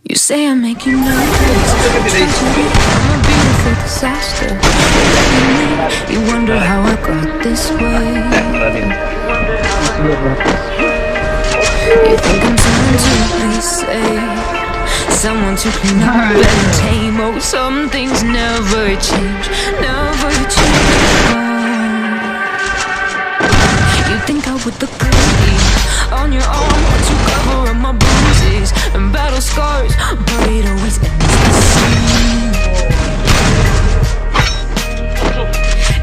You say I'm making nervous. Tragedy, I'm a beautiful disaster. You wonder how I got this way. You think I'm trying to be saved, someone to clean up and tame. Oh, some things never change, never change. You think I would look pretty on your arm to cover up my bruises and battle scars, but it always ends the same.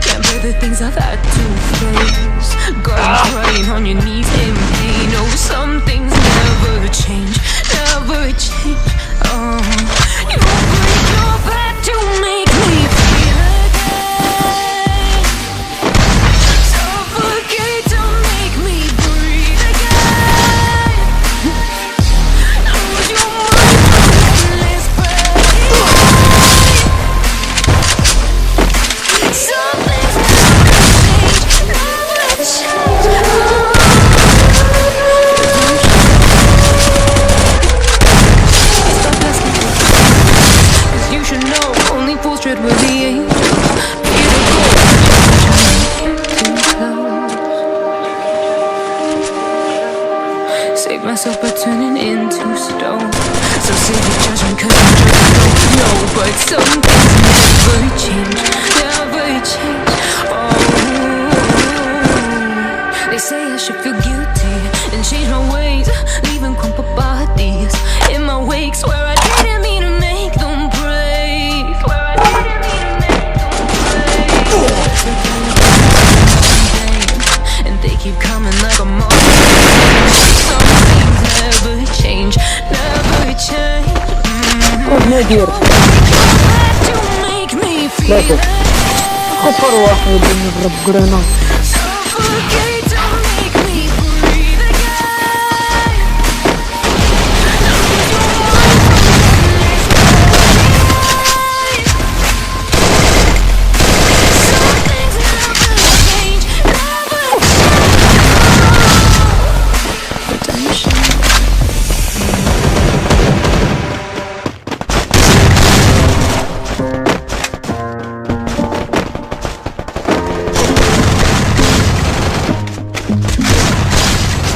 Can't bear the things I've had to face, going crying on your knees in pain. Oh, some things never change, never change. Oh, you break your back to make me feel again, suffocate to make me breathe again. Lose your mind on endless pain. Something's never change, never change. You should know, only fools tread where the angels fear to go. Save myself by turning into stone. So save your judgment, cause I'm just don't know. But some things never change, never change. Oh, they say I should feel guilty and change my ways, leaving crumpled bodies in my wake. Swear I didn't mean to make them break, swear I didn't mean to make them break. And they keep coming like a monster. Some things never change, never change. To make me feel suffocate to make me breathe again. Lose your mind from endless pain. Some things never change, never change. Redemption.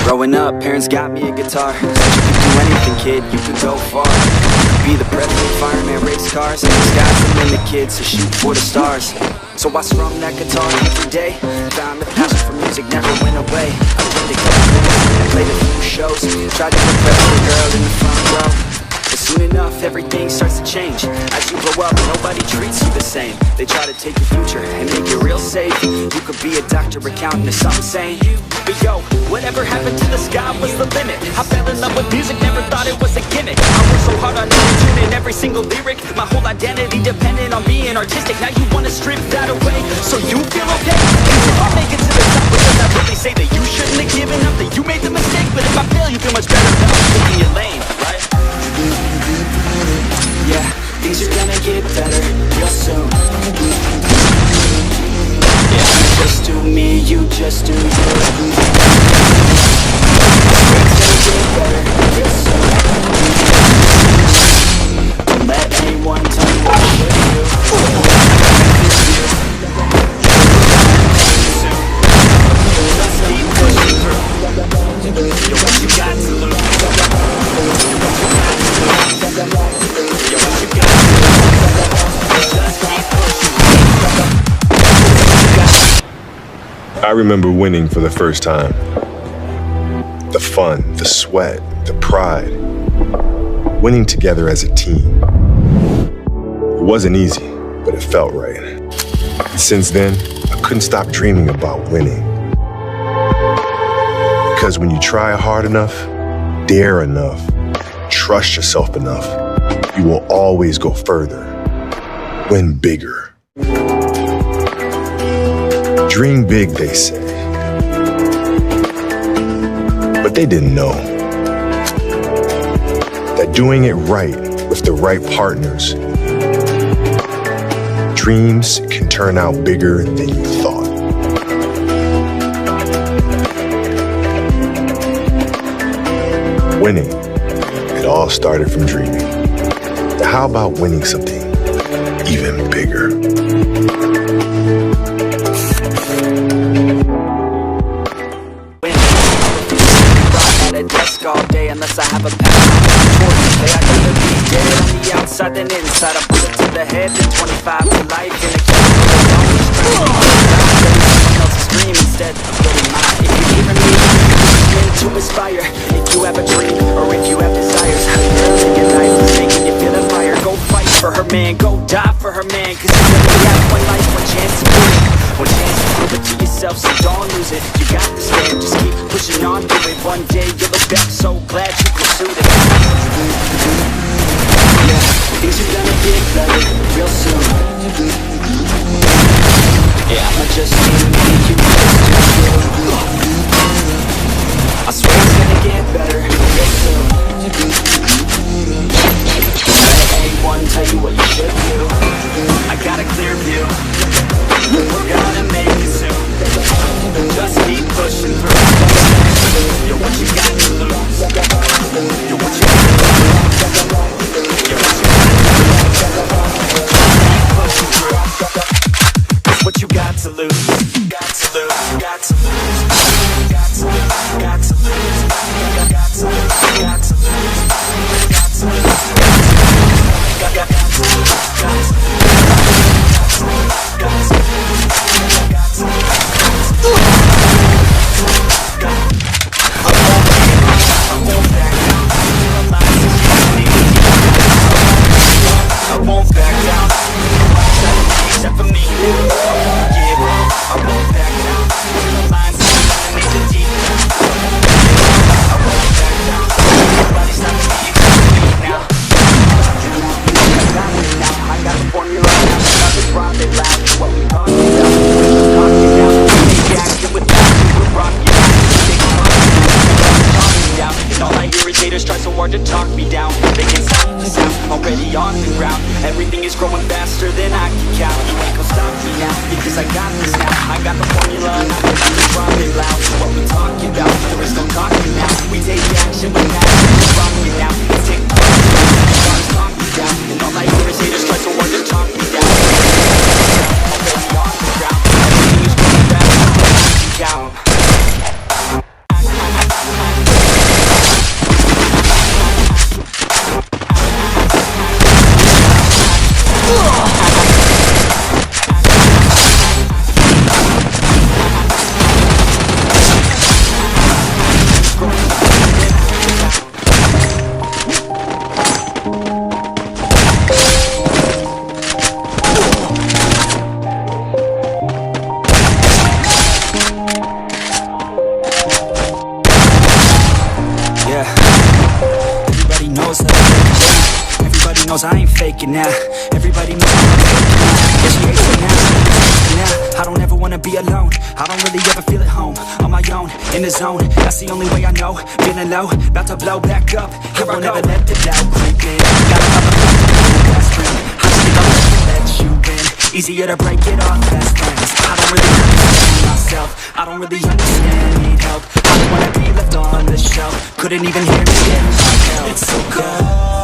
Growing up, parents got me a guitar. Said you could do anything, kid, you could go far. Be the president, fireman, race cars. And the sky's the limit, kids, so shoot for the stars. So I strummed that guitar every day. Found the passion for music never went away. I played a couple minutes and I played a few shows. Tried to impress the girl in the front row. But soon enough, everything starts to change. As you grow up, nobody treats you the same. They try to take your future and make it real safe. You could be a doctor, accountant, or something sane. But yo, whatever happened to the sky was the limit. I fell in love with music, never thought it was a gimmick. I worked so hard on every tune and every single lyric. My whole identity depended on being artistic. Now you wanna strip that away, so you feel okay? I'll make it to the top, but does that really say that you shouldn't have given up, that you made the mistake? But if I fail, you feel much better about picking your lane, right? Yeah, things are gonna get better real soon. Yeah, just do me, you just do you. Don't let anyone tell you what to do. Just keep pushing through. You're what you got to lose. You're what you got to lose. Just keep pushing through. I remember winning for the first time. The fun, the sweat, the pride. Winning together as a team. It wasn't easy, but it felt right. And since then, I couldn't stop dreaming about winning. Because when you try hard enough, dare enough, trust yourself enough, you will always go further. Win bigger. Dream big, they say. But they didn't know that doing it right with the right partners, dreams can turn out bigger than you thought. Winning, it all started from dreaming. How about winning something even bigger? At a desk all day unless I have a passion towards it. I'd rather be dead on the outside than inside. I put it to the head than 25 to life in a chemical that don't someone else's dream instead of building mine. If you're hearing me, you're to inspire. If you have a dream or if you have desires, early in life is making you feel the fire. Go fight for her man, go die for her man. Cause you only have one life, one chance to do it. One chance to prove it to yourself, so don't lose it. You got this man, just keep pushing on through it. One day you'll look back so glad you pursued it. Yeah, things are gonna get better real soon. Yeah, I'ma just make you I swear it's gonna get better real soon. Let anyone tell you what you should do. I got a clear view. We're gonna make it soon. Just keep pushing through. You're what you got to lose. You're what you got to lose. You're what you got to lose. Keep pushing through. It's what you got to lose. Got to lose. Got to lose. Got to lose. Got to lose. Got to lose. Got to lose. Got to lose. Got to lose. I won't back down. Except for me, I won't give up. I won't back down. The lines make the deep. I won't back down. Everybody's not to be excited now. I got it now. I got the formula now. I got the profit loud. What we talking about? Talking now. Take action with passion. We're rocking out. Take a run. Talking down. And all I hear is haters try so hard to talk me down. They can't stop the sound. Already on the ground. Everything is growing faster than I can count. You ain't gon' stop me now, because I got this now. I got the formula and I'm running loud. So what we talking about? There is no talking now. We take action with passion. We're rocking now. Let's take talk me down. And all I hear is haters try so hard to talk me down. Already on the ground. Everything is growing faster than I can count. I ain't faking now. Everybody knows I'm faking now. Yeah, she hates it now. I don't ever wanna be alone. I don't really ever feel at home. On my own, in the zone. That's the only way I know. Feeling low, about to blow back up. Here I never let the doubt creep in. Gotta pop a best friend. I don't think I'll ever let you in. Easier to break it off best friends. I don't really understand myself. I don't really understand, need help. I don't wanna be left on the shelf. Couldn't even hear me get my help. It's so cold.